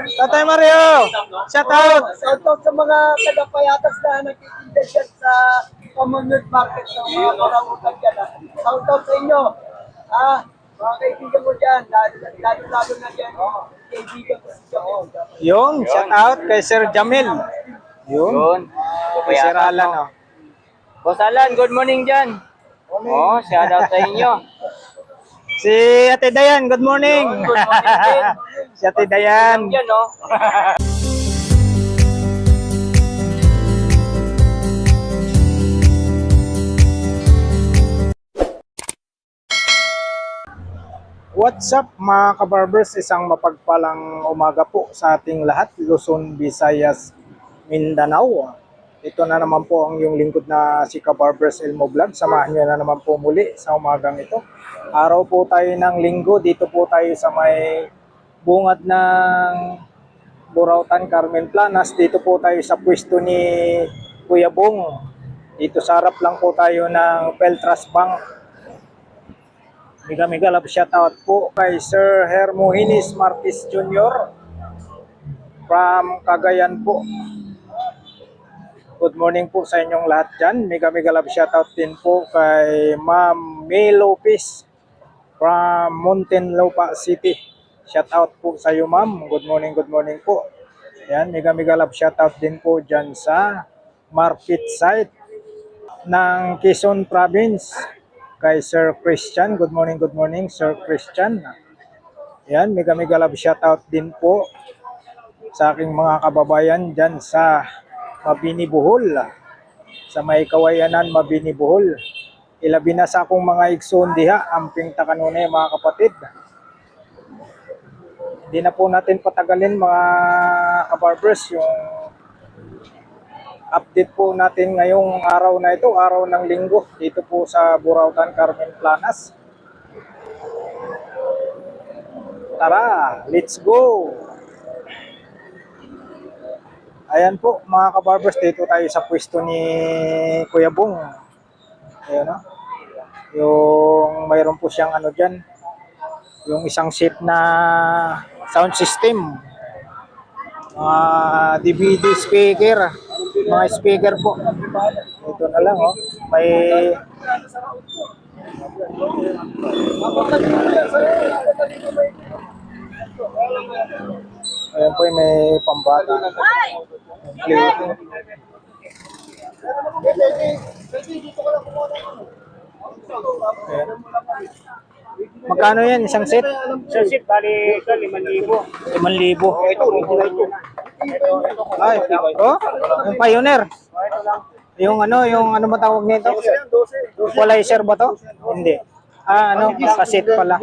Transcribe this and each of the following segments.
Tatay Mario, shout out. Shout out sa mga taga-payatas na nagtitinda dyan sa Commonwealth Market ng mga karangutan dyan. Shout out sa inyo. Mga kaibigan mo dyan, lalo na dyan. Kaibigan ko si Jamil. Yung shout out kay Sir Jamil. Yung Yun. kay Sir Alan. Oh. Boss Alan, good morning dyan. Oh, shout out sa inyo. Si Ate Dayan, good morning. Good morning din. Si Ate Dayan. Yan, no? What's up mga kabarbers? Isang mapagpalang umaga po sa ating lahat, Luzon, Visayas, Mindanao. Ito na naman po ang yung lingkod na si Kabarbers Elmo Vlog. Samahan nyo na naman po muli sa umagang ito. Araw po tayo ng linggo. Dito po tayo sa may bungad ng Burautan, Carmen Planas. Dito po tayo sa pwesto ni Kuya Bong. Dito sa harap lang po tayo ng Peltras Bank. Mega love shoutout po kay Sir Hermohinis Marquez Jr. from Cagayan po. Good morning po sa inyong lahat dyan. Mega love shoutout din po kay Ma'am May Lopez from Muntinlupa City. Shoutout po sa iyo, ma'am. Good morning po. Yan, mega love shoutout din po dyan sa market site ng Quezon Province. Kay Sir Christian. Good morning, Sir Christian. Yan, mega love shoutout din po sa aking mga kababayan dyan sa Mabini Bohol. Sa may Kawayanan, Mabini Bohol. Ilabi na sa akong mga igsoon diha, amping takanunay mga kapatid. Hindi na po natin patagalin mga kabarbers yung update po natin ngayong araw na ito, araw ng linggo, dito po sa Burautan, Carmen Planas. Tara, let's go! Ayan po mga kabarbers, dito tayo sa pwesto ni Kuya Bong. Ayan o. Yung mayroon po siyang ano dyan, yung isang set na sound system. Mga DVD speaker, mga speaker po. Ito na lang oh. May ayan po, may pambata. Ayan. Magkano yan? Isang set? Sa ship, bali ito, 5,000. 5,000. Ito, original yun. Ay, oh? Yung Pioneer? Yung ano matawag nito? Equalizer ba to? Hindi. Ano, cassette pala.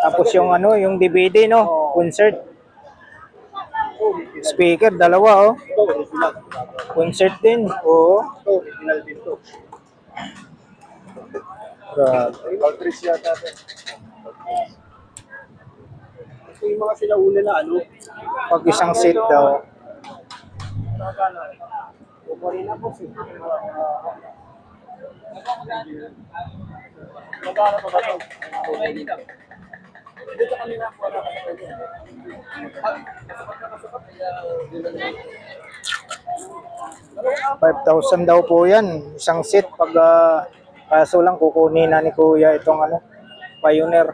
Tapos yung ano, yung DVD no, concert. Speaker dalawa oh. Concert din. Oo. Original din to. Cartridge yata. Ito yung mga sinauna na ano. Pag isang set daw. Kukurin na po siya. Magkano pa ba ito? Dito kami na po. 5,000 daw po yan. Isang set pag kaso lang kukunin na ni Kuya itong ano, Pioneer.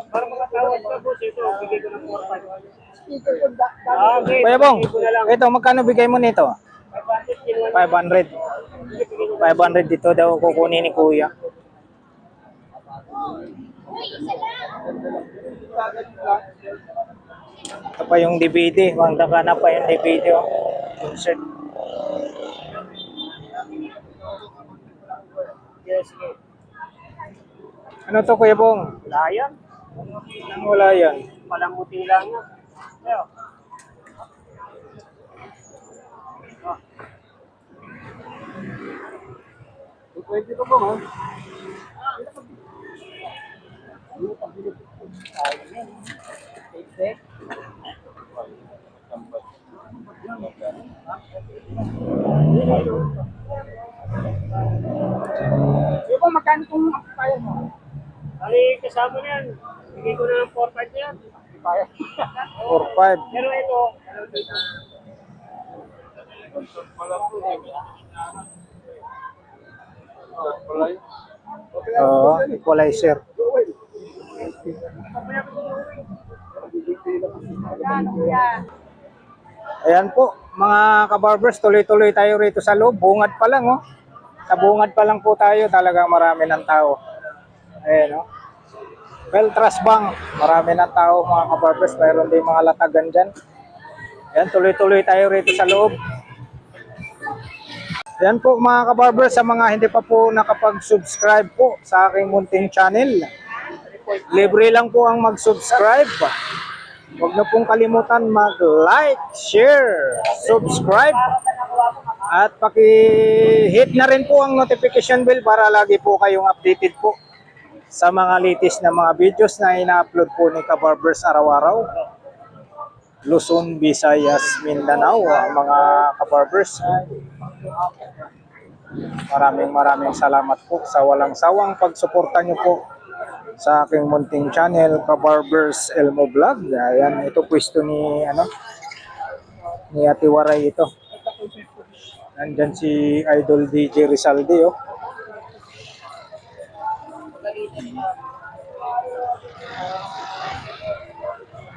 Para makatawad ka po ito, bigay ko ng 4,500. Kuya Bong, ito magkano bigay mo nito? 500. 500 dito daw kukunin ni Kuya. Ito pa yung DVD. Magdaka na pa yung DVD. Oh. Concert. Yes, Ano to Kuya Bong? wala yan. Nang wala yan. Palamuti lang yan. Ayo. Pwede ko ba ha? Yung ba magkano itong amplifier mo? Bali, kasama na yan. Bigay ko na ng 4,500 yan. Amplifier. 4-5. Pero ito, Equalizer. Ayan po, mga kabarbers, tuloy-tuloy tayo rito sa loob. Bungad pa lang, oh. Sa bungad pa lang po tayo, talagang marami ng tao. Ayan, oh. Beltras Bank, marami ng tao, mga kabarbers. Mayroon din mga latagan dyan. Ayan, tuloy-tuloy tayo rito sa loob. Ayan po, mga kabarbers, sa mga hindi pa po nakapag-subscribe po sa aking munting channel. Libre lang po ang mag-subscribe. Huwag na pong kalimutan mag-like, share, subscribe. At paki-hit na rin po ang notification bell para lagi po kayong updated po sa mga latest na mga videos na ina-upload po ni Kabarbers araw-araw. Luzon, Visayas, Mindanao, mga Kabarbers. Maraming salamat po sa walang sawang pagsuporta nyo po sa aking munting channel, Kabarbers Elmo Vlog. Ayan, ito pwesto ni ni Ate Waray ito. Nandyan si Idol DJ Rizalde, oh.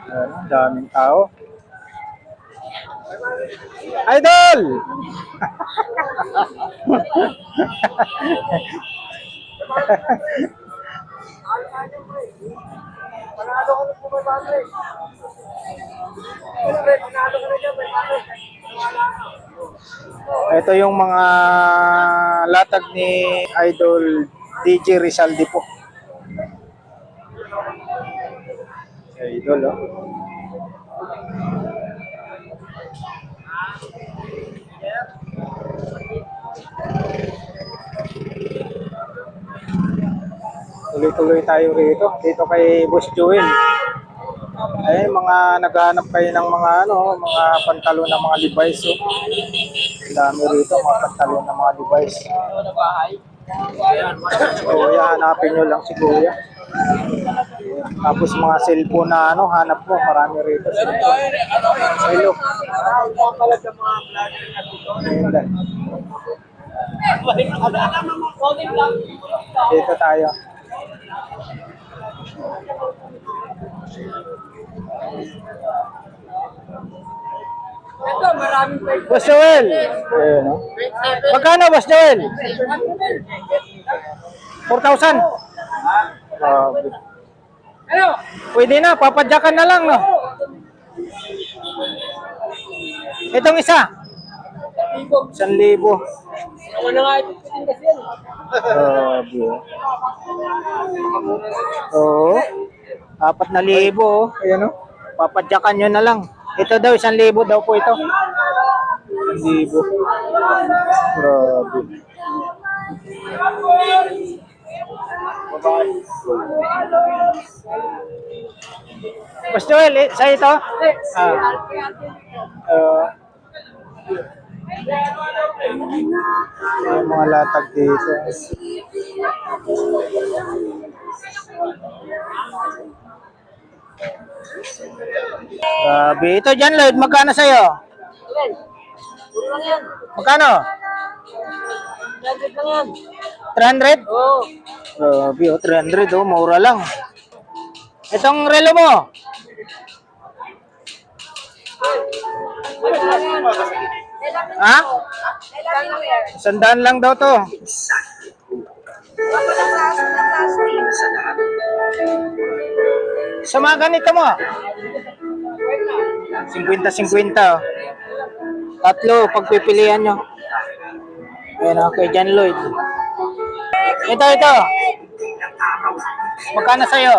Ayan, daming tao. Idol! panalo ko na po may bagay. Panalo ko na dyan, may bagay. Ito yung mga latag ni Idol DJ Rizalde po. Idol, oh. Tuloy-tuloy tayo rito. Dito kay Boss Joel. Ayun, mga naghahanap kayo ng mga mga pantalon ng mga Levi's. Oh. Ang dami rito, mga pantalon ng mga Levi's. Kuya, hanapin nyo lang si Kuya. Tapos mga cellphone na hanap mo, marami rito. Hello. Dito tayo. Ito, maraming pwede. Boss Joel. Ayun, no? Magkano, Boss Joel? 4,000. Ano? Pwede na, papadyakan na lang, no? Itong isa. 1,000. Ako na nga ito kasi yan. Grabe. Oo. 4,000, oh. Ayan, oh. Papadyakan nyo na lang. Ito daw, 1,000 daw po ito. 1,000. Grabe. Boss Joel, sa ito? May mga latag dito. Grabe. Ito dyan, Lloyd. Magkano sa'yo? Magkano? 100 lang yan. 300? Oo. Grabe, oh. 300, oh. Mura lang. Itong relo mo? Ha? 100 lang daw to. Sa mga ganito mo? 50-50. Oh. Tatlo, pagpipilian nyo. Ayan, okay, John Lloyd. Ito. Magkano sa'yo?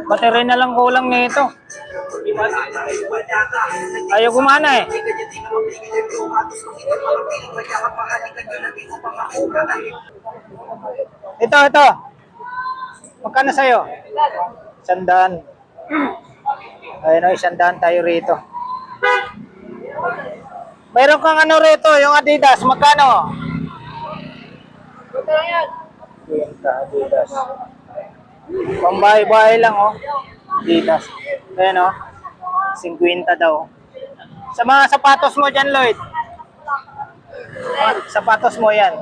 Battery na lang kulang nito. Ayaw gumana eh. Ito. Magkano sa'yo? 100. Ayun o, 100 tayo rito. Mayroon kang ano rito, yung Adidas, magkano? Adidas. Pambahay-bahay lang, oh. Adidas. Ayan, oh. 50 daw. Sa mga sapatos mo dyan, Lloyd. Mga sapatos mo yan.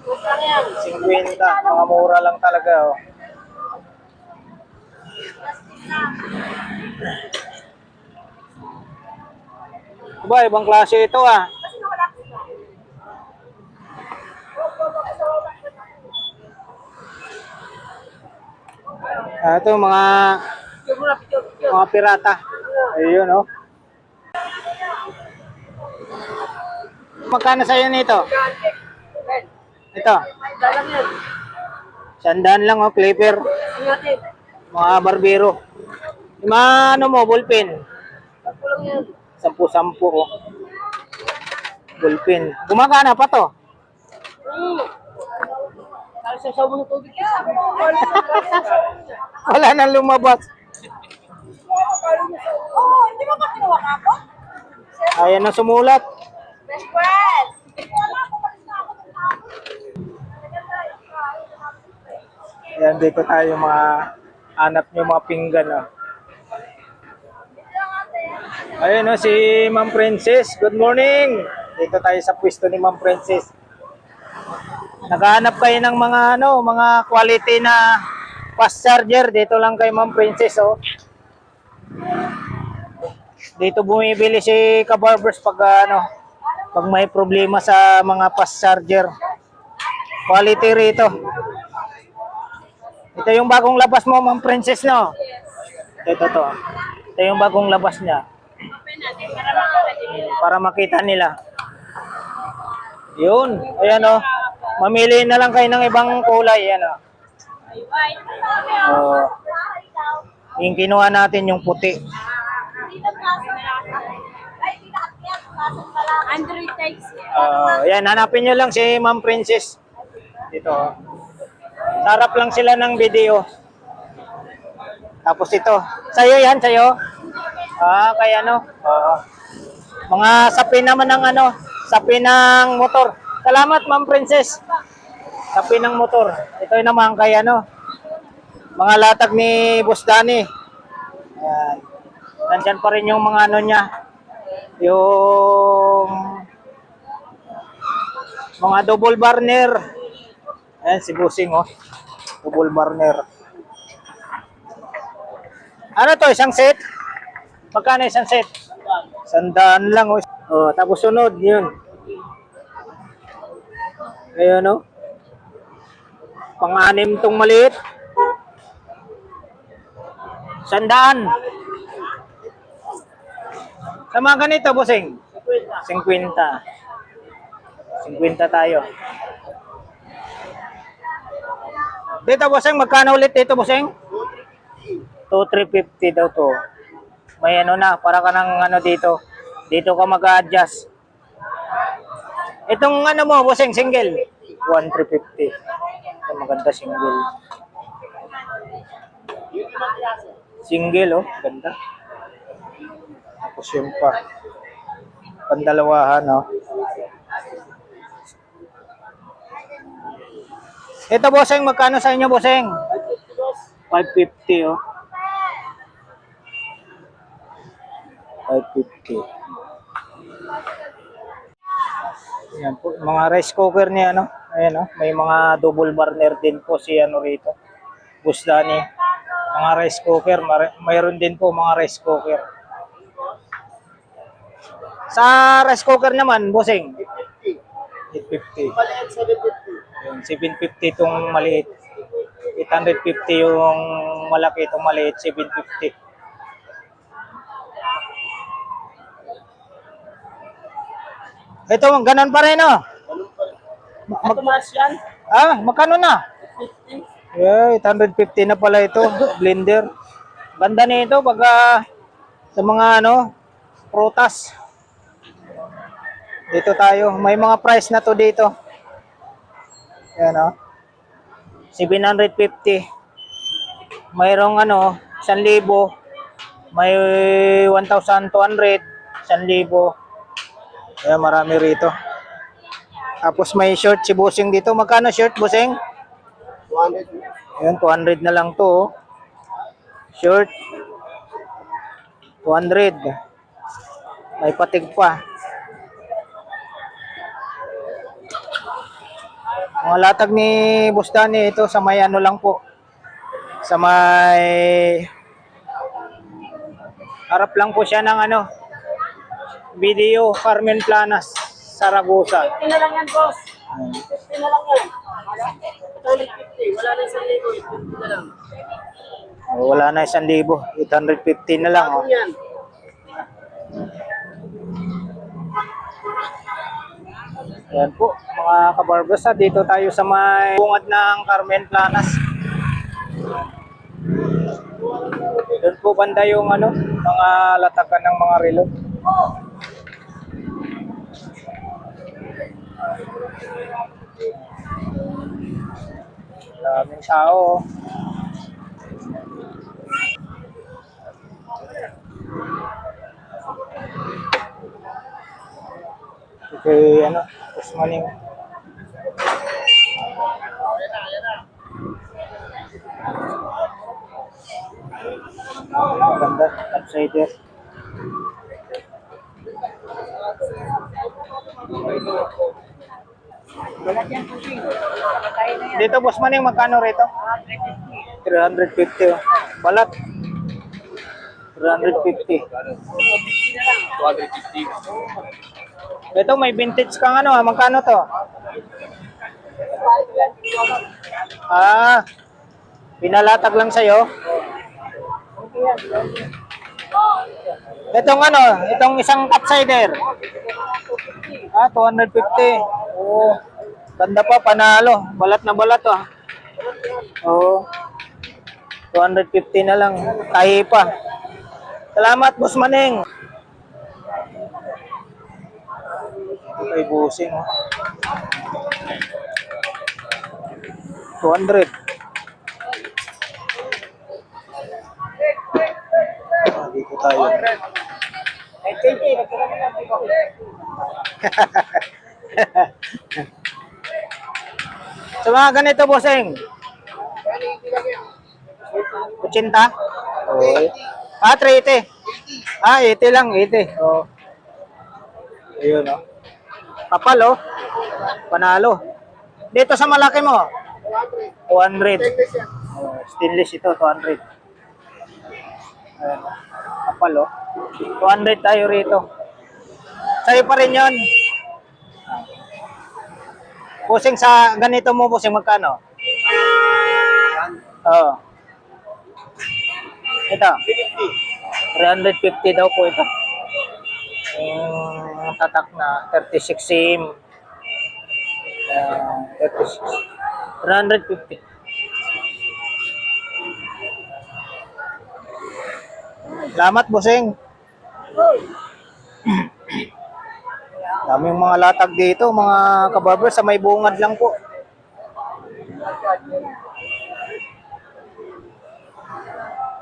50. Mga mura lang talaga, oh. Diba, ibang klase ito, ah. Ito, mga pirata. Ayun, oh. Magkano sa'yo nito? Ito. Sandaan lang, oh, clipper. Mga barbero. Yung mga ano mo, ballpen. 10-10, oh. Ballpen. Gumagana pa to. Wala nang lumabas. Oh, hindi mo ba kinuha ka ako? Ayan na sumulat. Best friend! Ayan, dito tayo mga hanap nyo mga pinggan. Oh. Ayun, oh, si Ma'am Princess. Good morning. Dito tayo sa pwesto ni Ma'am Princess. Naghahanap kayo ng mga mga quality na fast charger. Dito lang kay Ma'am Princess, oh. Dito bumibili si Kabarbers pag pag may problema sa mga fast charger. Quality rito. Ito yung bagong labas mo, Ma'am Princess, no? Ito to. Ito yung bagong labas niya. Para makita nila. Yun. Ayan, oh. Mamili na lang kayo ng ibang kulay. Ayan, oh. Oh. Yung kinuha natin yung puti. Android text. Ayan, hanapin nyo lang si Ma'am Princess. Dito, oh. Sarap lang sila ng video. Tapos ito. Sa'yo yan, sa'yo? Kaya mga sapi naman ng sapi ng motor. Salamat, Ma'am Princess. Sapi ng motor. Ito naman kay mga latag ni Boss Danny. Ayan. Nandyan pa rin yung mga niya. Yung mga double burner. Ayan, si Busing, oh. Double burner. Ano to, isang set? Magkano isang set? 100 lang, oh. Oh, tapos sunod, yun. Ayun, oh. Pang-anim tong maliit. 100. Sa mga ganito, Busing? 50. 50 tayo. Dito, Busing, magkano ulit dito, Busing? 2,350 daw to. May na, para ka ng dito. Dito ka mag-adjust. Itong mo, Busing, single. 1,350. Ito, maganda single. Single, oh. Ganda. Tapos yun pa. Pandalawahan, oh. Ito, Busing, magkano sa inyo, Busing? 550, oh. 550. Yan po, mga rice cooker ni Ayan, oh. May mga double burner din po si rito. Boss Danny. Mga rice cooker, mayroon din po mga rice cooker. Sa rice cooker naman, Bossing? 850. 750 itong maliit. 850 yung malaki, itong maliit, 750. Ito, ganun pa rin, oh. Tumaas yan? Magkano na? 50. Yeah, 850 na pala ito, blender. Ganda nito pag sa mga prutas. Dito tayo, may mga price na to dito. Ayan, oh. 750. Mayroong 1,000. May 1,200, 1,000. Ayan, marami rito. Tapos may short si Busing dito. Magkano short, Busing? 1 Ayan, 200 na lang to. Oh. Shirt. 200. May patig pa. Mga latag ni Bustani ito sa may ano lang po. Sa may harap lang po siya ng ano. Video Carmen Planas, Saragossa. 50 na lang yan, boss. 50 na lang yan. Ito ulit 50. Wala na 1,000. 50 na lang. Wala na 1,000. 850 na lang. Oh. Yan. Ayan po, mga kabarbasa, dito tayo sa may bungad ng Carmen Planas. Doon po banda yung ano, mga latakan ng mga relo. Daming tao. Okay, ano, Usmaning. Maganda, upsider. Dito, Boss Maning, magkano rito? 350. Oh. Balat. 350. 250. Ito, may vintage kang ano, magkano to? Ah, pinalatag lang sa'yo. Itong ano, itong isang upsider. Ah, 250. Oo. Ganda pa, panalo. Balat na balat ah. Oo. 250 na lang. Tahi pa. Salamat, Boss Maneng. Ito kay Busing. Oh. 200. Ah, dito tayo. Sa mga ganito, Bossing. 80? Oo. Ah, 380. Ah, 80 lang, 80. Oo. Ayun, oh. Kapal, oh. Panalo. Dito sa malaki mo? 200. Oh, stainless ito, 200. Ayan, oh. Kapal, oh. 200 tayo rito. Sa'yo pa rin yun. Busing sa ganito mo, busing magkano? Oo. Ito. 350 daw po ito. Yung tatak na 36 cm. 36. 350. Salamat, busing. Daming mga latag dito, mga kabarber, sa may bungad lang po.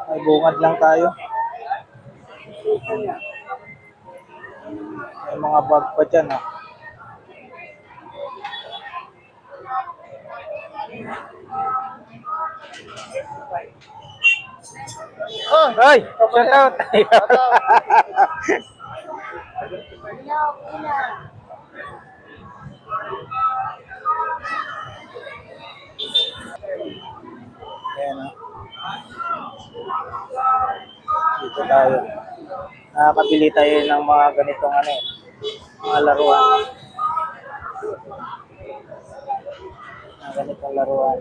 May bungad lang tayo. May mga bag pa dyan, ah. Oh, ay, shout out. Ayan, ah. Dito tayo. Nakakabili tayo ng mga ganitong ano, mga laruan. Mga ganitong laruan.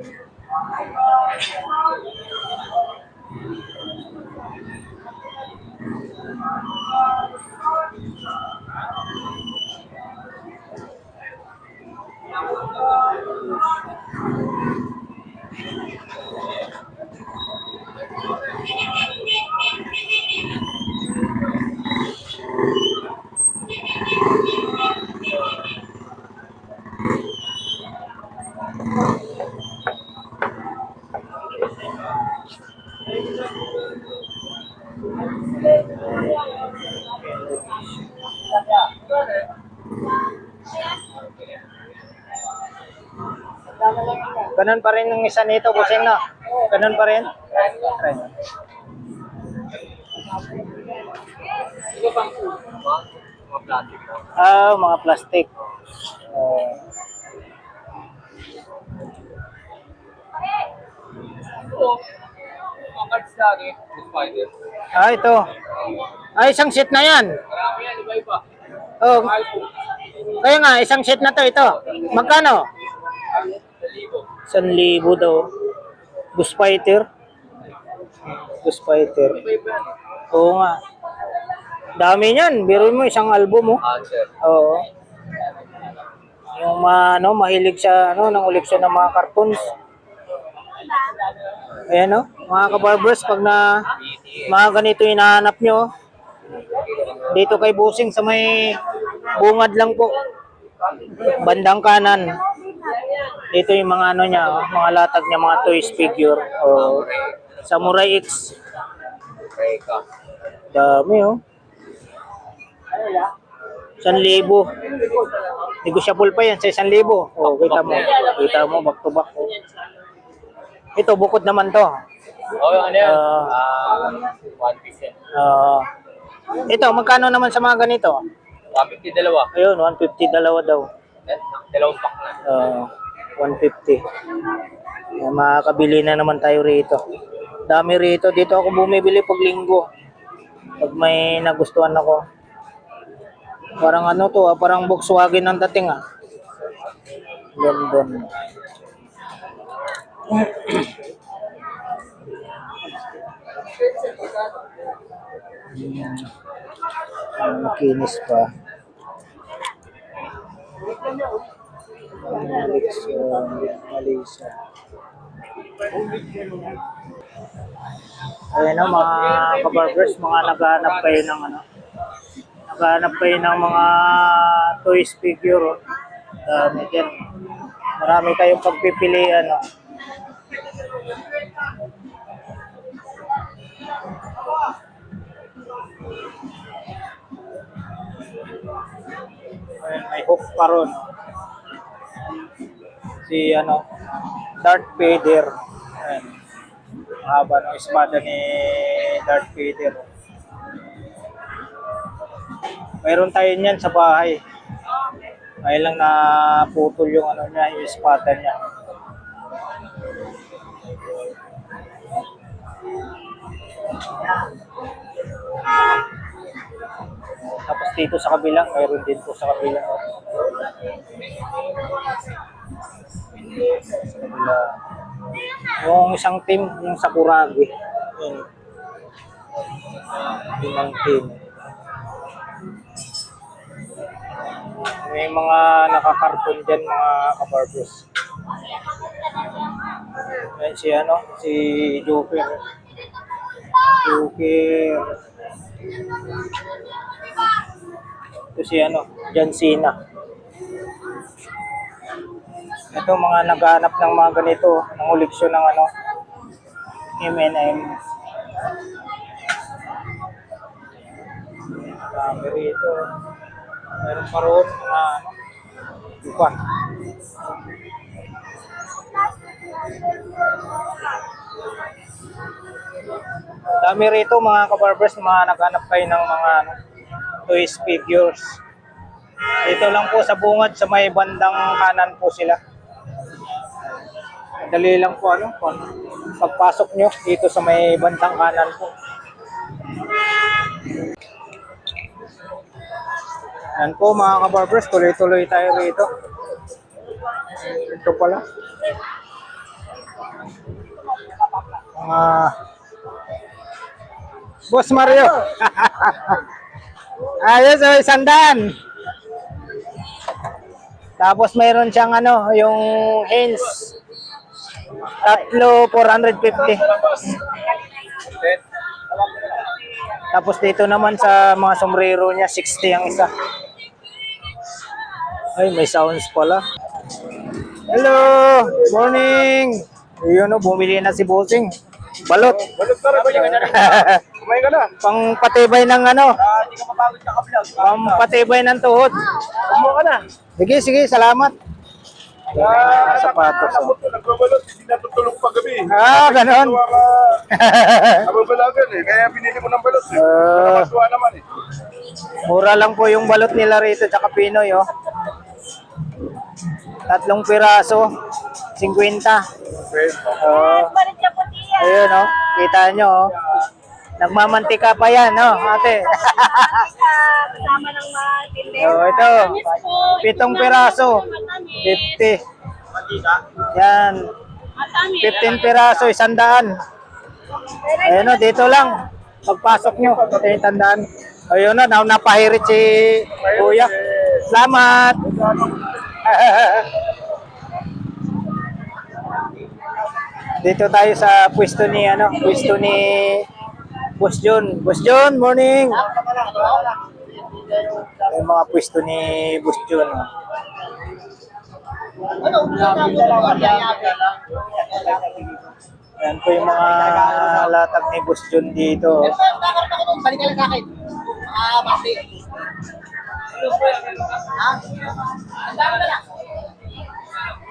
Ganun pa rin yung isa nito, bossing na. Ganun pa rin. Trend. Mga plastic. Ito. Isang sheet na yan. Oh. Kaya nga, isang sheet na to, ito. Magkano? 1,000 daw. Ghost Fighter. Ghost Fighter. Oo nga. Dami niyan. Biruin mo, isang album mo. Oo. Yung mahilig sa ng koleksyon ng mga cartoons. Ayan mga kabarbers, pag mga ganito hinahanap nyo, dito kay Busing sa may bungad lang po. Bandang kanan. Dito yung mga niya, mga latag niya, mga toys figure. Samurai X. Dami 1,000. Negosyable pa yan sa 1,000. Kita mo, back to back. Ito, bukod naman to. Ano yan? 1%. Ito, magkano naman sa mga ganito? 150 dalawa. Ayun, 150 dalawa daw. Dalawang pack na. 150. Makakabili na naman tayo rito. Dami rito. Dito ako bumibili pag linggo. Pag may nagustuhan ako. Parang parang Volkswagen ang dating London. Makinis pa. Malaysia. Ayan mga kabarbers, mga naghahanap kayo ng naghahanap kayo ng mga toys figure. Dami din. Marami kayong pagpipilian. Ayan, may hook pa ron. Si Darth Vader. Ayan. Haba ng espada ni Darth Vader. Mayroon tayo niyan sa bahay. Ay lang naputol yung niya, yung espada niya. Tapos dito sa kabila, mayroon din po sa kabila. Sa kabila. Yung isang team, yung Sakuragi. Yun ang team. May mga nakakarton dyan, mga kabarbers. Ayan si Joker. Ito si John Cena. Ito mga naghahanap ng mga ganito, ng koleksyon ng M&M. Dami rito. Meron pa roon iba. Dami rito mga kabarbers, mga naghanap kayo ng mga toys figures. Dito lang po sa bungad, sa may bandang kanan po sila. Madali lang po pagpasok nyo dito sa may bandang kanan po. Yan po mga kabarbers, tuloy-tuloy tayo rito. Ito pala. Boss Mario. Ayos, sandaan. Tapos mayroon siyang yung hands. 450. Tapos dito naman sa mga sombrero niya, 60 ang isa. Ay, may sounds pala. Hello! Morning! Yun bumili na si Bossing. Balot. Balot ka rin. Kumain ka na. Pang patibay ng Hindi ka mapagod ka ka-vlog. pang patibay ng tuhod. Kumuha ka na. Sige, salamat. Mga sapatos. Oh. Nagbabalot, hindi natutulog pa gabi. Ah, ganon. Nababalagan eh, kaya binili ko ng balot eh. Ah. Nakakatuwa naman eh. Mura lang po yung balot nila rito tsaka Pinoy, oh. 3 piraso, 50. Oh, Balik siya po tiya. ayun, oh. Kita nyo, oh. Nagmamantika pa yan, no, ate. Kasama ng mga tindero. Oh, ito. 7 piraso, 50. Yan. 15 piraso, 100. Ayun, oh, dito lang. Pagpasok nyo, ito yung tandaan. Ayun na, napahirit si Kuya. Salamat! Dito tayo sa pwesto ni Boss John. Boss John, morning! Yung mga pwesto ni Boss John. Yan po yung mga latag ni Boss John dito. Balik ka lang sa akin. Mati. Ha? Ang dami na lang.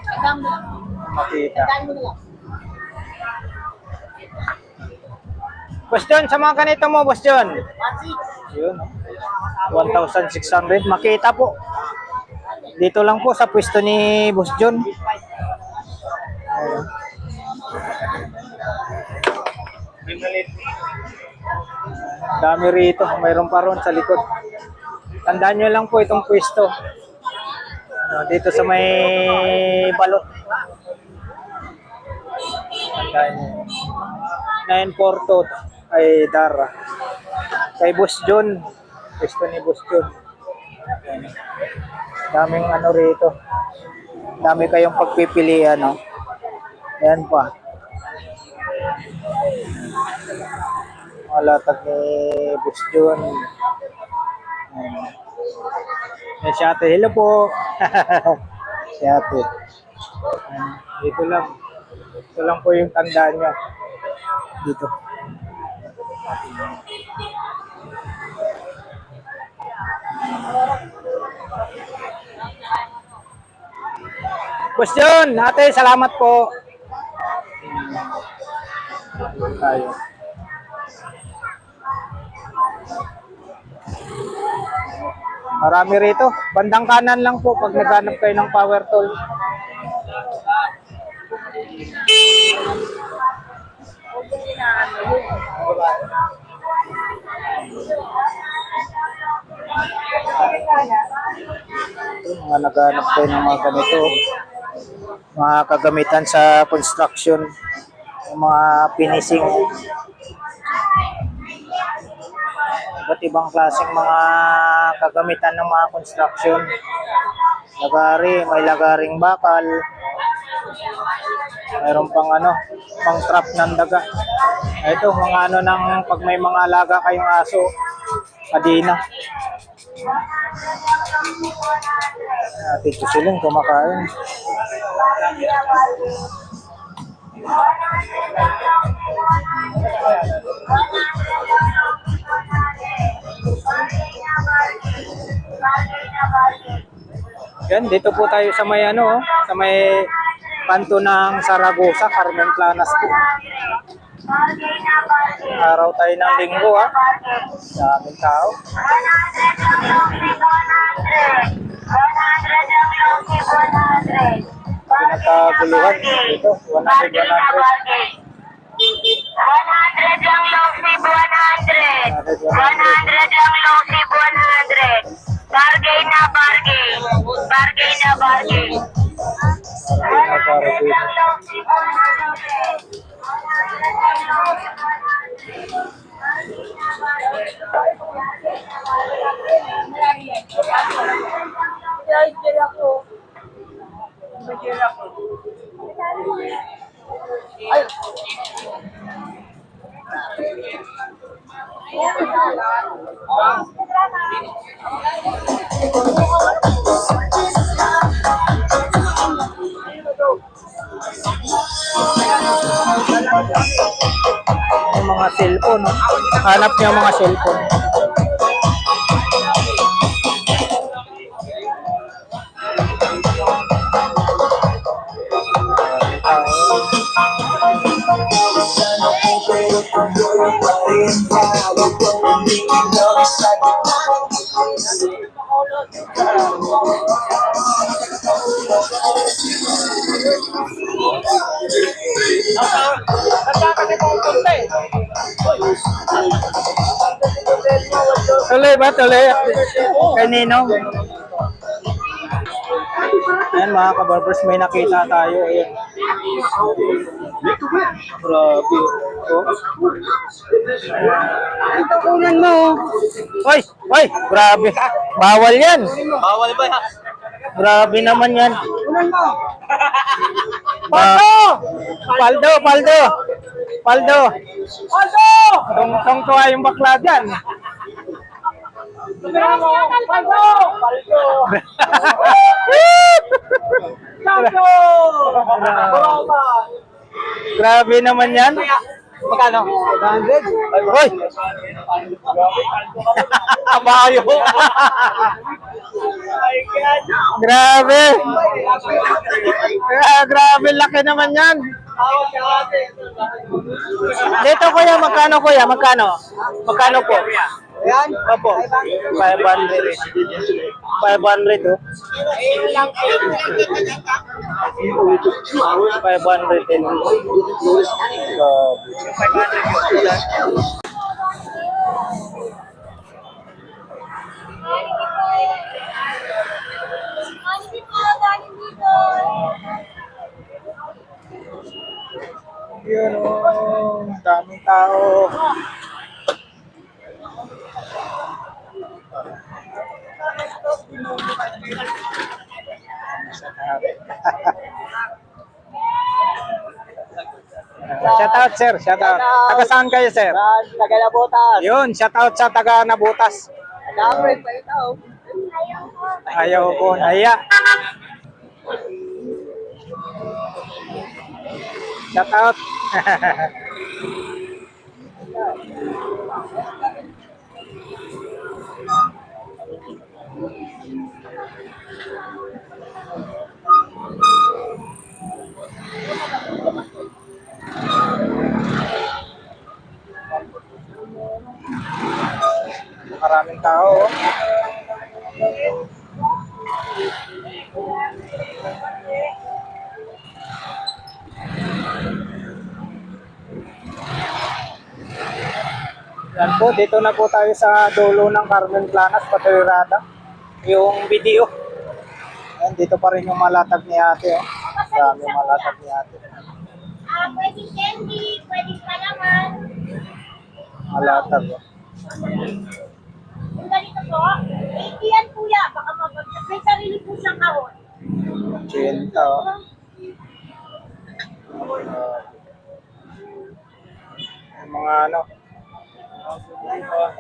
Ang dami na lang. Makita. Ang dami mo na lang. Boss John, sa mga ganito mo, Boss John. Mati. Yun. 1,600. Makita po. Dito lang po sa pwesto ni Boss John. Ayun. Dami rito. Mayroon pa ron sa likod. Tandaan nyo lang po itong pwesto. Dito sa may balot. Tandaan nyo. 942 ay Dara. Kay Boss John. Pwesto ni Boss John. Ayan. Daming ano rito. Dami kayong pagpipilian, no? Ayan pa. Malatag ni Boss John. Ayan. Ayan, si ate. Hello po. Si ate. Ayan. Dito lang. Ito lang po yung tandaan niya. Dito. Boss John, ate, salamat po. Tayo. Marami rito. Bandang kanan lang po pag naghanap kayo ng power tool. Mga naghanap kayo ng mga ganito. Mga kagamitan sa construction. Mga finishing. Iba't ibang klaseng mga kagamitan ng mga construction. Lagari, may lagaring bakal. Mayroon pang pang trap ng daga. Ito, mga ng pag may mga alaga kayong aso, kadina. Tito silang kumakain. Yan, dito po tayo sa may sa may kanto ng Saragosa, Carmen Planas po. Araw tayo ng linggo, daming tao. Pinagkaguluhan dito, 100. 100 ang low sip 100. 100 ang low sip 100. Bargain na bargain. Bargain na bargain. 100 ang low sip 100. 100 ang low sip 'Ay. Yung mga cellphone, hanap niyo ang mga cellphone. Tuloy ba? Tuloy. Kanino? Ayan mga kabarbers, may nakita tayo. Ayan. Grabe. Oh. Ito kunan mo. Hoy! Hoy! Grabe. Bawal yan. Bawal ba yan? Grabe naman yan. Paldo! Paldo! Paldo! Paldo! Paldo! Tong tuwa yung bakla dyan. Grabe naman yan. Magkano? 100. Hoy! Kabayo. Grabe! Grabe, laki naman yan. Dito kuya, magkano kuya? Magkano? Magkano po? Ayan. Opo. 500. 500 oh. 500 din. Yun oh, daming tao. Shout out sir, shout out. Taga saan kayo sir? Tagalabotas. Yun, shout out sa taga Nabutas. Dapat pa ito. Ayaw ko, naya. Shout out. Maraming tao. Oh. Yan po, dito na po tayo sa dulo ng Carmen Planas, Patirada. Yung video. Yan, dito pa rin yung malatag ni ate. Oh. Dami yung malatag ni ate. Pwedeng candy, pwedeng palaman. Malatag. Oh. Yung ganito po, 80 yan kuya, baka mabagsak. May sarili po siyang kahon. Chinta. Oh. Yung mga ano,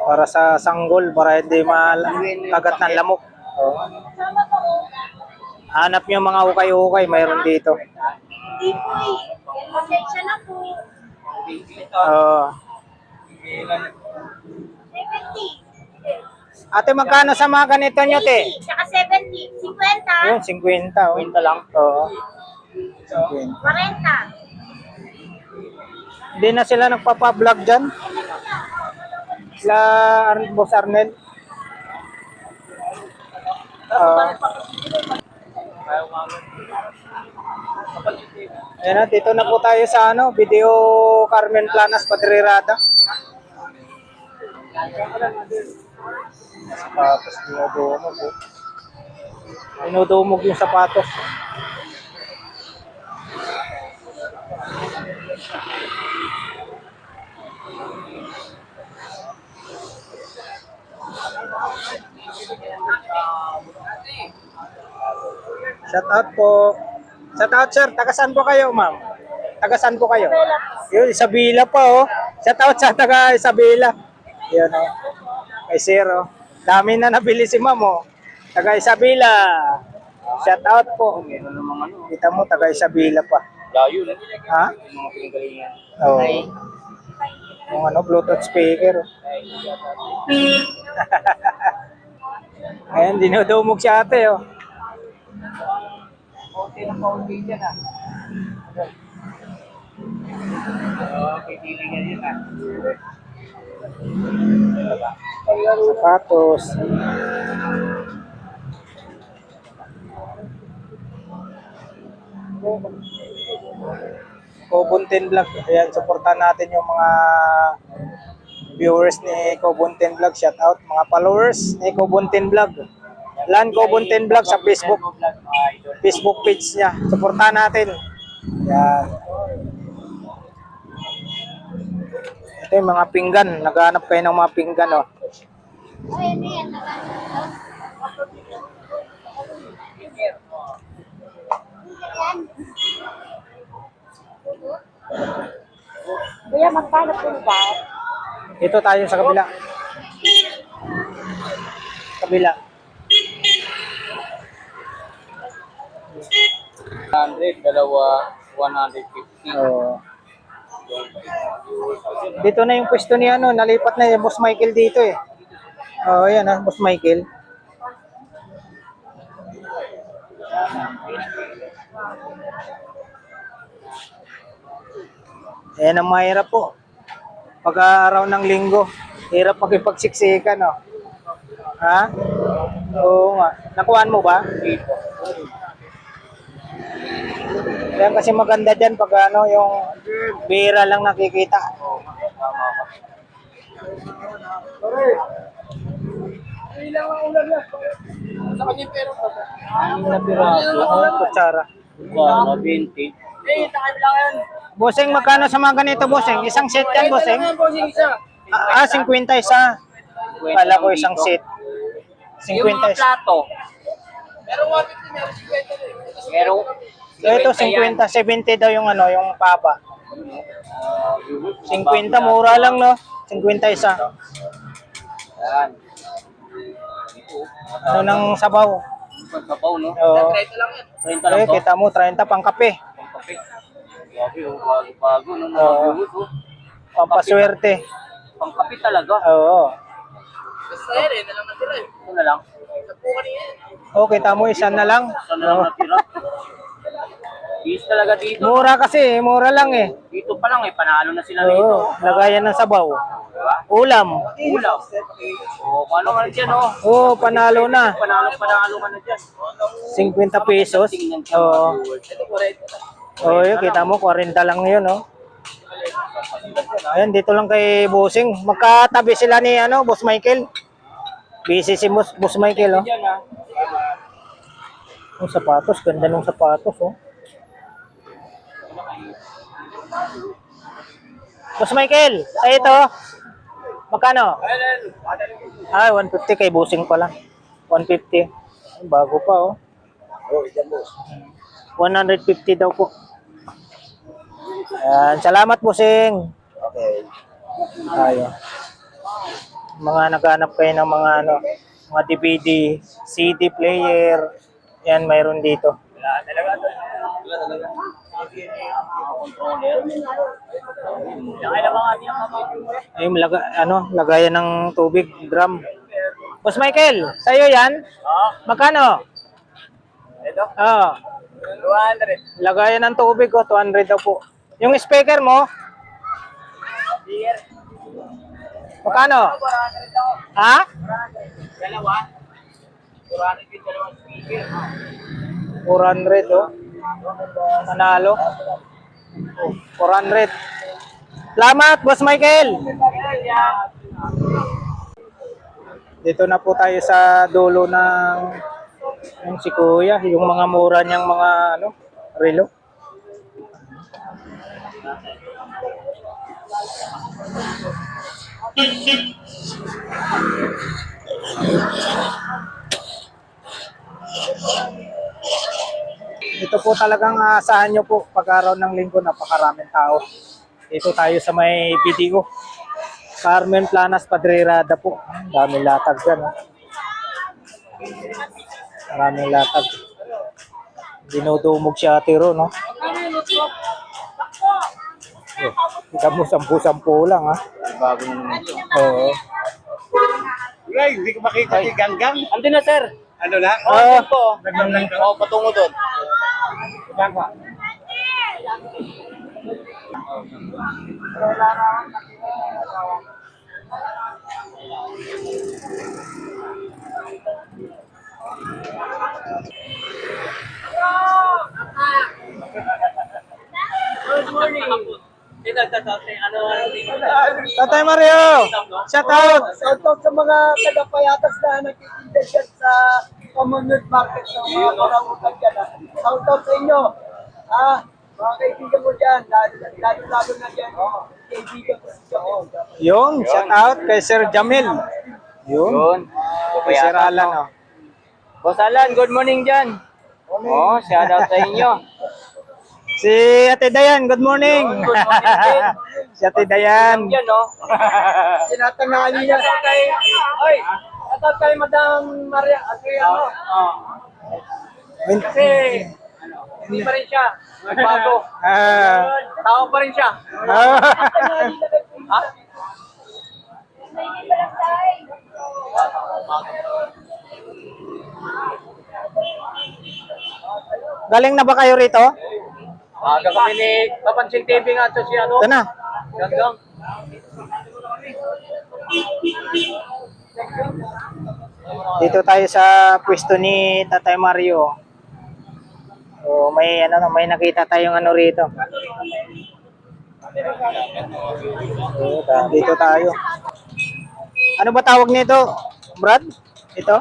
para sa sanggol, para hindi makagat ng lamok. Oh. Sama po. Hanap nyo mga ukay-ukay, mayroon dito. Hindi po eh. Pasensya na po. Oh. 70. Ate, magkano sa mga ganito nyo, te? 80, saka 70. 50. Yun, 50. Oh. 50 lang. Oo. 50. 40. Hindi na sila nagpapa-vlog dyan? Sila Boss Arnel? Ayan na, dito na po tayo sa ano, video Carmen Planas, Patirada. Sapatos, dinudumog. Oh. Dinudumog yung sapatos. Shout out po. Shout out sir, taga saan po kayo ma'am? Taga saan po kayo? Yun, Isabela pa oh. Shout out sa taga Isabela. Yun oh. Kay sir oh. Dami na nabili si ma'am oh. Taga Isabela. Shout out po. Kita mo, taga Isabela pa. Layo na. Ha? Yung mga pinagalingan. Oo. Yung ano, Bluetooth speaker. Oh. Ayan, dinudumog si ate oh. Okay na paunti dyan ah. Okay, tilingan yun ah. Sapatos. Kobuntin Vlog. Ayan, supportan natin yung mga viewers ni Kobuntin Vlog. Shout out mga followers ni Kobuntin Vlog. Lan Kobuntin Vlog sa Facebook page niya. Supportan natin. Ayan. Ito yung mga pinggan. Naghahanap kayo ng mga pinggan, oh. Kuya, magkano po ba? Ito tayo sa kabila. Kabila. 100, dalawa, 150. Oh. Dito na yung pwesto ni ano, nalipat na yung Boss Michael dito eh. Oh, yan ah, Boss Michael. Yan ang mahirap po. Pag-araw ng linggo, hirap makipagsiksikan, no? Ha? Oo nga. Nakuhaan mo ba? Yan kasi maganda dyan pag ano, yung bira lang nakikita. Anim na piraso. Kutsara. Kutsara, 20. Bossing, magkano sa mga ganito, bossing? Isang set yan, bossing? 50 isa. Kala ko isang set. 50 Yung mga isa. plato. Meron. Ito, 50, 70 daw yung ano, yung papa. 50, mura lang, no? 50 isa. Yan. Ano ng sabaw? Pagkabaw, no? Oo. 30 lang to. Kita mo, 30 pang kape. Pangkape. Grabe, oh, bago-bago, no? Mga Oo. viewers, oh. Pampaswerte. Pangkape talaga. Oo. Ito na lang. Oh, kita mo, isa na lang. Ito na lang natira. Bis talaga dito. Mura kasi, mura lang eh. Dito pa lang, panalo na sila dito. Oo, lagayan ng sabaw. Diba? Ulam. Ulam. O, paano ka na dyan, oh? Oo, panalo na. Panalo ka na dyan. 50 pesos. Oo. Oh, yun, kita mo, 40 lang yun, no? Ayan, dito lang kay Bossing. Magkatabi sila ni, ano, Boss Michael. Busy si Boss Michael, oh. Dyan, ha? Yung sapatos, ganda ng sapatos, oh. Boss Michael, sa ito, magkano? Ay, 150 kay Bossing pala. 150. Bago pa, oh. 150 daw po. Ayan, salamat Bossing. Okay. Tayo. Mga naghanap kayo ng mga ano, mga DVD, CD player. Yan, mayroon dito. Ayun, lagayan ng tubig, drum. Boss Michael, sa'yo yan? Magkano? Ito? Oo. 200. Lagayan ng tubig ko, 200 daw po. Yung speaker mo? Magkano? Ha? Dalawa? 400 yung dalawang speaker. 400, oh. Manalo. Oh, 400. Salamat, Boss Michael. Dito na po tayo sa dulo ng yung si Kuya, yung mga mura niyang mga ano, relo. Ito po talagang asahan nyo po pag araw ng linggo, napakaraming tao. Dito tayo sa may video. Carmen Planas Padrirada po. Daming latag dyan. Oh. Maraming latag. Dinudumog siya tiro, no? Kita mo, 10-10 lang, ha? Bago na naman ito. Oo. Ay, hindi ko makita si Ganggang. Andun na, sir. Ano na? Oo. Oo, patungo doon. Good morning. Tatay Mario! Shout out! Shoutout sa mga taga-payatas na nagtitinda dyan sa Commonwealth Market ng mga karamutan dyan. Shoutout sa inyo. Mga kaibigan mo dyan, lalo na dyan. Kaibigan ko si Jamil. Yung, shout out kay Sir Jamil. Yun. Yun. Kay Sir Alan, oh. Boss Alan, good morning dyan. Oh, shout out sa inyo. Si Ate Dayan, good morning. Good morning din. Si Ate Dayan. Yan, no? Tinatangali niya. Ay, shoutout kay Madam Maria. Kasi, hindi pa rin siya. Nagbago. Tao pa rin siya. Ha? Galing na ba kayo rito? Aga kami ni Papansin TV nga ito si ano. Ito na. Ganggang. Dito tayo sa pwesto ni Tatay Mario. Oh, may may nakita tayong ano rito. Dito tayo. Ano ba tawag nito, Brad? Ito?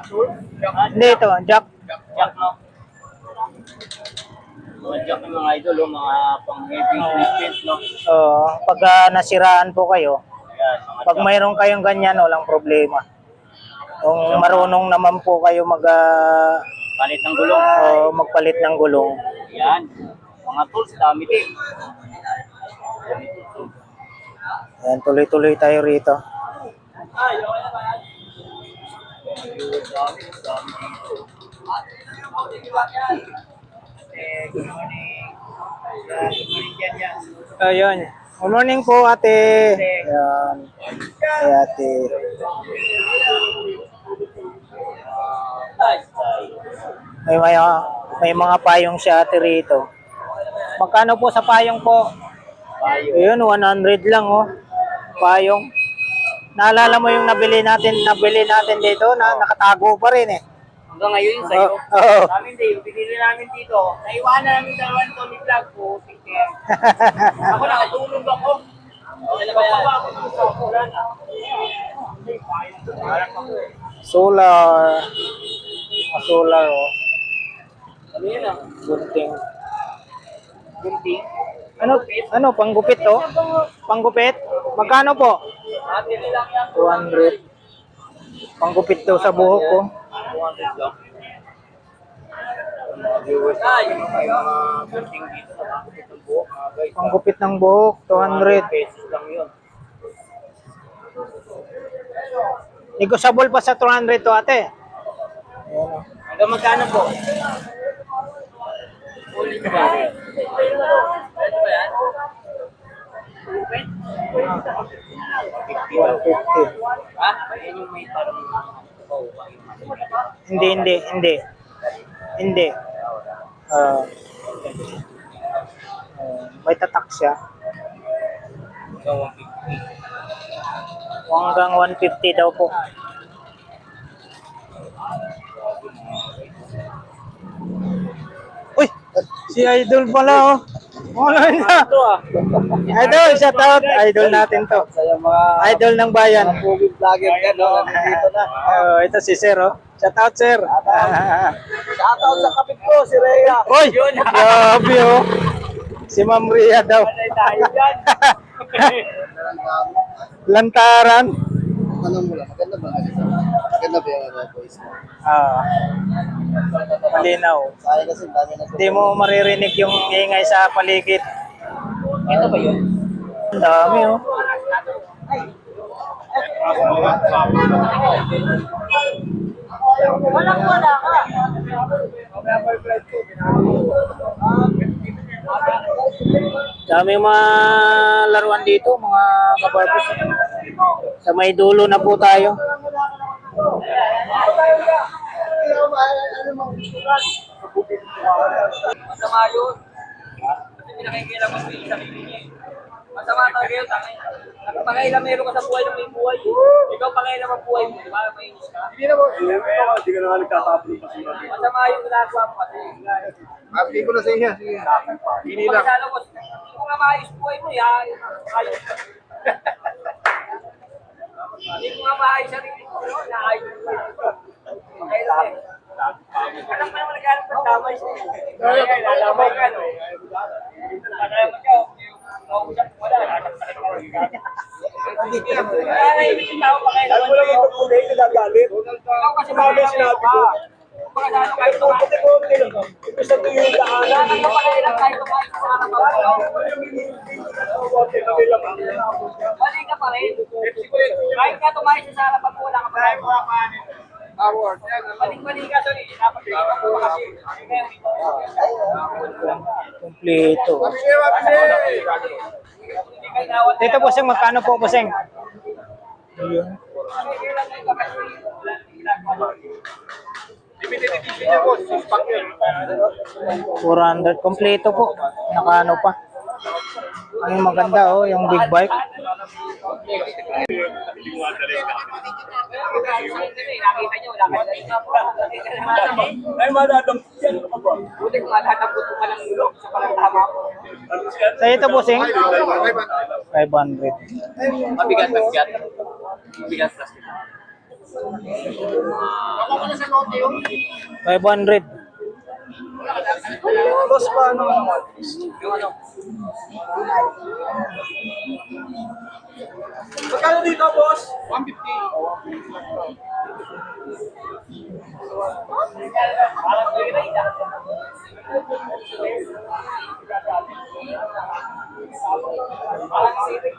Hindi ito, Jack. Jack, no? Mga Jack ng mga idol, mga pang-heavy equipment, no? Pag nasiraan po kayo, Ayan, mga pag mayroon kayong ganyan, walang problema. Kung marunong naman po kayo palit ng gulong. magpalit ng gulong. Ayan. Mga tools, dami din. Ayan, tuloy-tuloy tayo rito. Ayun. Good morning po, ate. Ayan. Ay, ate. May mga payong si ate rito. Magkano po sa payong po? Ayun, 100 lang, oh. Payong. Naalala mo yung nabili natin dito na nakatago pa rin eh. Hanggang ngayon sa'yo. Oo. Namin din, yung binili namin dito, naiwanan namin dalawang Tony Vlog po. Ako nakatulog ako. Solar. Solar, oh. Ano yun ah? Gunting. Gunting. Ano, panggupit to? Panggupit? Magkano po? Ate lang yan. 200. Panggupit to sa buhok ko. 200 lang. Viewers na, yung mga gunting dito sa ng buhok, mga guys. Panggupit ng buhok, 200. Pesos lang yun. Negotiable pa sa 200 to, ate. Ayan, oh. Hanggang magkano po? Ulit ba? Ito ba yan? 150. Ha? Yan yung may parang Hindi. May tatak siya. Hanggang 150 daw po. Uy! Si Idol pala, oh. Wala na. Idol, shout out. Idol natin to. Sa yung mga Idol ng bayan. movie vlogger dyan, no? Nandito na. Ito si Sir, oh. Shout out, Sir. Shoutout sa kapit ko, si Rhea. Uy! Grabe, oh. Si Ma'am Rhea daw. tayo dyan. Lantaran. Tanong mo lang, maganda ba? Maganda ba yung voice mo? Malinaw. Sayang kasi, dami na Hindi mo maririnig yung ingay sa paligid. Ito ba yun? Ang dami, oh. Walang-wala ka. Daming mga laruan dito, mga kabarbos. Sa may dulo na po tayo. Masama yun. Kasi pinakikila mo sa sarili niya. Masama talaga yun, tangin. Pangailan meron ka sa buhay ng may buhay. Ikaw pangailan ang buhay mo, di ba? Mainis ka. Hindi na mo. Hindi ka naman nagtatapon ng basura. Masama yung ginagawa mo kasi. Hindi ko na sa iya. Sige. Hindi lang. Hindi mo nga maayos buhay mo, ya. Ayos. Hindi mo nga maayos sarili mo, no? Naayos mo. Pangailan eh. Alam mo naman naghanap ng damay siya. Kaya lalamay ka, no? Naghanap ka, mausap mo wala. Nanahimik yung tao pa kayo. Alam mo lang ito kung hindi nagagalit. Ikaw kasi Sabi sinabi ko. pagkasano kahit tumakas. Gusto ko yung daanan. Kailangan ka pala ilang kahit tumakas sa anak mo. Mali ka pa rin. Kahit ka tumakas sa harapan mo, wala ka pa rin. Mali ka, sorry. Dapat ka pa kasi. Kompleto. Hindi kayo nawat. Dito bossing, magkano po bossing? Ayun. 400 kompleto po. Nakaano pa. Ang maganda oh, yung big bike. Nakita nyo, wala kayo. Ay, madadang yan. Buti kung matatampot ko ka ng ulo sa parang tama ko. Sa ito bossing? 500. Mabigat, mabigat. Mabigat plastic. Ako ko na sa lote yun. 500. Boss pa, ano naman? Yung ano? Magkano dito, boss? 150. Parang tuloy na. Parang sirik.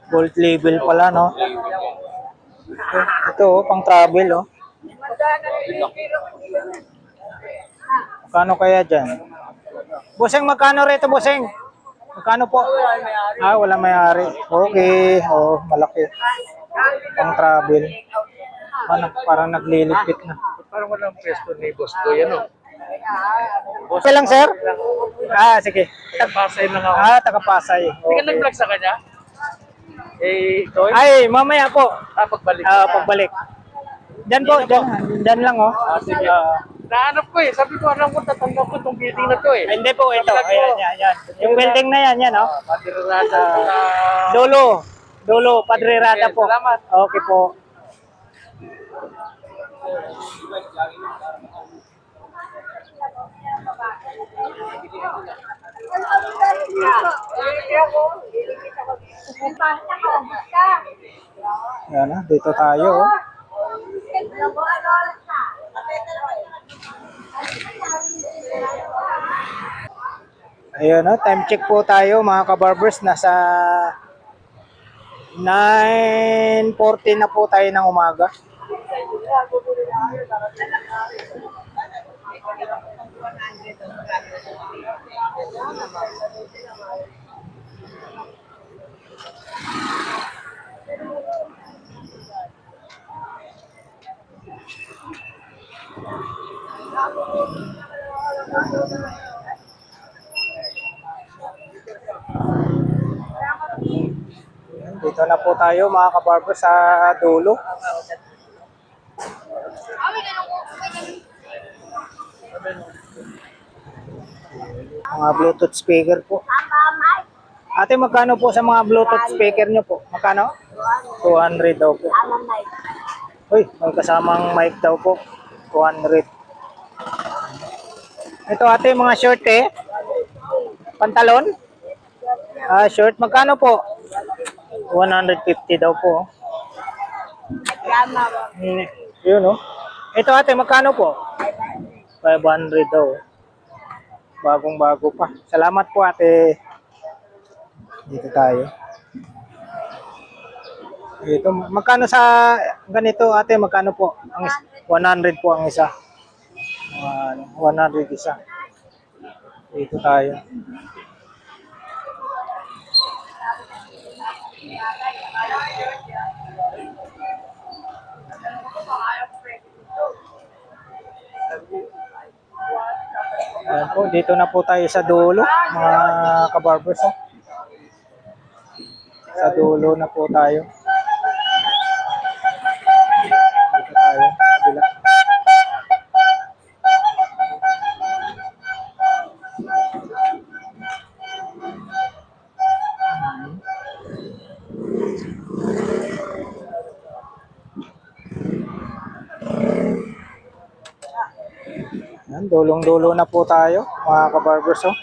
Gold label pala no. Ito oh, pang travel oh. Magkano kaya dyan? Bossing, magkano rito bossing? Magkano po? Ah, wala may-ari. Okay. Oh, malaki. Pang travel. Parang naglilipit na. Parang walang pwesto ni Boss Toy, ano? Okay lang, sir? Ah, sige. Pasay lang ako. Ah, taga-Pasay. Hindi ka nag-vlog sa kanya? Toy? Ay, mamaya po. Pagbalik. Pagbalik. Diyan po, diyan lang oh. Sige. Nahanap ko eh. Sabi ko, alam ko, tatanggap ko itong building na to eh. Hindi po, ito. Ayan, yan. Yung building na yan, oh. Patirada. Dolo, Padre Rada po. Salamat. Okay po. Yan na, dito tayo. Oh. Ayun na, time check po tayo mga kabarbers. Nasa 9:40 na po tayo ng umaga. Dito na po tayo mga kabarbers sa dulo. Mga Bluetooth speaker po. Ate, magkano po sa mga Bluetooth speaker nyo po? Magkano? 200 daw po. Uy, may kasamang mic daw po. 200. Ito ate, mga short eh. Pantalon? Ah, short. Magkano po? 150 daw po. Yun oh. Ito ate, magkano po? 500 daw. Bagong-bago pa. Salamat po ate. Dito tayo. Ito, magkano sa ganito ate? Magkano po? 100 po ang isa. 100 isa. Dito tayo. Ayan po, dito na po tayo sa dulo, mga kabarbers. Oh. Sa dulo na po tayo. Dito tayo, kabila. Ayan, dulong-dulo na po tayo, mga kabarbers. Oh.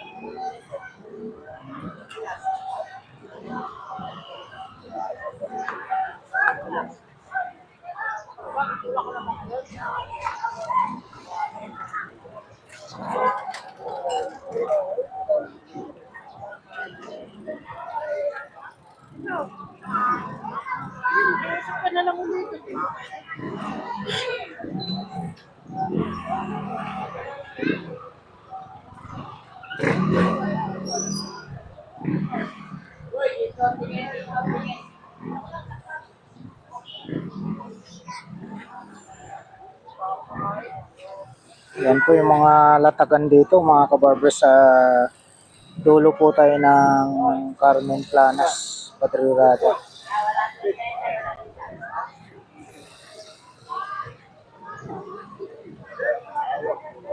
Yan po yung mga latagan dito, mga kabarbers. Sa dulo po tayo ng Carmen Planas, Patrirada.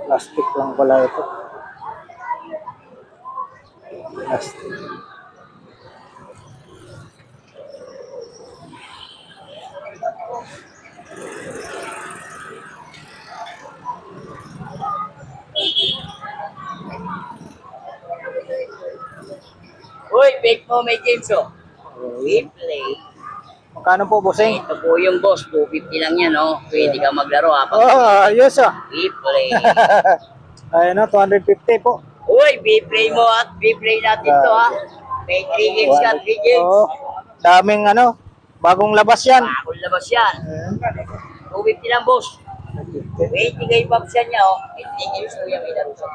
Plastic lang pala ito. Plastic. Uy, bake mo may James oh. Replay. Magkano po, bossing? Ito po yung boss, 250 lang yan oh. Pwede ka maglaro ha. Oh, ayos ah. Replay. Ayun na, 250 po. Uy, B-play mo at B-play natin to ha. May 3 games ka, 3 games. Oh, daming ano, bagong labas yan. Bagong labas yan. Ayan, 250 lang boss. 250. Wait, tigay papsyan niya oh. May 3 games ko yan, may laro sa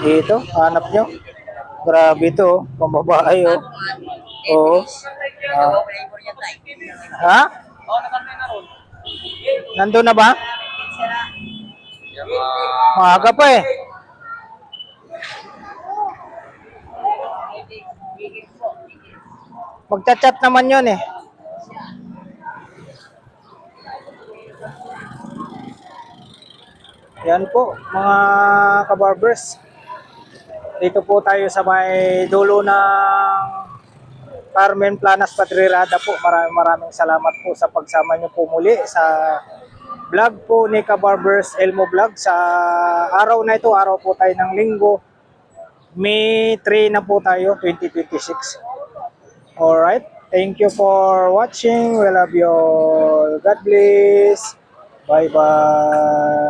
Dito, hanap nyo. Grabe to, pambabae oh. Oo. flavor niya tayo. Ha? Nandun na ba? Maaga pa eh. Magchat-chat naman yun eh. Yan po, mga kabarbers. Dito po tayo sa may dulo ng Carmen Planas, Patrirada po. Maraming salamat po sa pagsama niyo po muli sa vlog po ni Kabarbers Elmo Vlog. Sa araw na ito, araw po tayo ng linggo. May 3 na po tayo, 2026. Alright, thank you for watching. We love you all. God bless. Bye-bye.